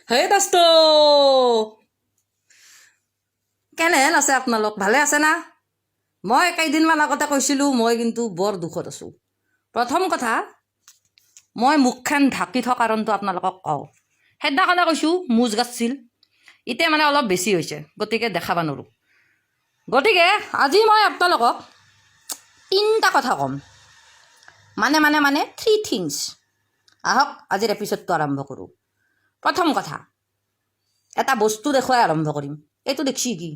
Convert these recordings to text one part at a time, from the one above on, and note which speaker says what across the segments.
Speaker 1: হে দোস্ত কেনেহেন আছে আপোনালোক ভালে আছে না মই কেইদিনমান আগতে কৈছিলোঁ মই কিন্তু বৰ দুখত আছোঁ প্ৰথম কথা মই মুখখন ঢাকি থোৱা কাৰণটো আপোনালোকক কওঁ সেইদিনাখনে কৈছোঁ মুজ গাছিল এতিয়া মানে অলপ বেছি হৈছে গতিকে দেখাব নোৱাৰোঁ গতিকে আজি মই আপোনালোকক তিনিটা কথা ক'ম মানে থ্ৰী থিংছ আহক আজিৰ এপিছডটো আৰম্ভ কৰোঁ প্ৰথম কথা এটা বস্তু দেখুৱাই আৰম্ভ কৰিম এইটো দেখিছি কি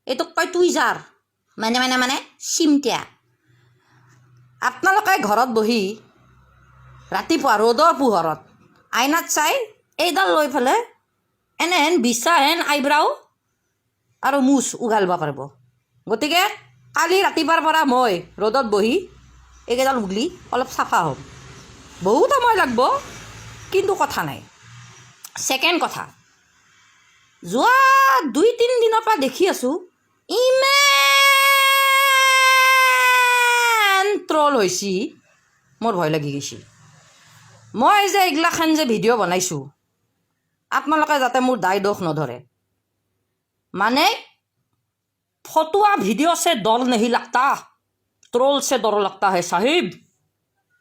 Speaker 1: এইটোক কয় টুইজাৰ মানে চিমটীয়া আপোনালোকে ঘৰত বহি ৰাতিপুৱা ৰ'দৰ পোহৰত আইনাত চাই এইডাল লৈ পেলাই এনেহেন বিচাহেন আইব্ৰাও আৰু মুচ উঘালিব পাৰিব গতিকে কালি ৰাতিপুৱাৰ পৰা মই ৰ'দত বহি এইকেইডাল উঘলি অলপ চাফা হ'ম বহুত সময় লাগব কিন্তু কথা নাই ছেকেণ্ড কথা যোৱা 2-3 দিনৰ পৰা দেখি আছোঁ ইমান ট্ৰল হৈছি মোৰ ভয় লাগি গৈছে মই যে এইগিলাখান যে ভিডিঅ' বনাইছোঁ আপোনালোকে যাতে মোৰ দায় দোষ নধৰে মানে ফটোৱা ভিডিঅ' সে ডৰ নেহি লাগতা ট্ৰল সে ডৰ লাগতা হে সাহিব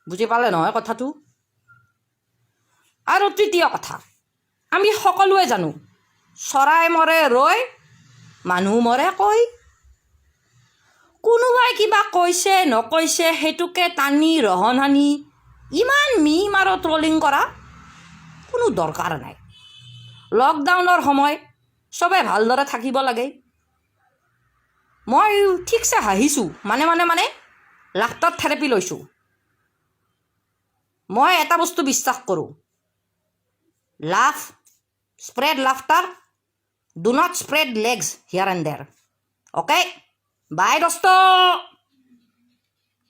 Speaker 1: বুজি পালে নহয় কথাটো আৰু তৃতীয় কথা আমি সকলোৱে জানো চৰাই মৰে ৰৈ মানুহ মৰে কৈ কোনোবাই কিবা কৈছে নকৈছে সেইটোকে টানি ৰহন সানি ইমান মিম আৰু ট্ৰলিং কৰা কোনো দৰকাৰ নাই লকডাউনৰ সময় চবে ভালদৰে থাকিব লাগে মই ঠিকছে হাঁহিছোঁ মানে লাফটাৰ থেৰাপি লৈছোঁ মই এটা বস্তু বিশ্বাস কৰোঁ laugh spread laughter do not spread legs here and there okay bye দোস্ত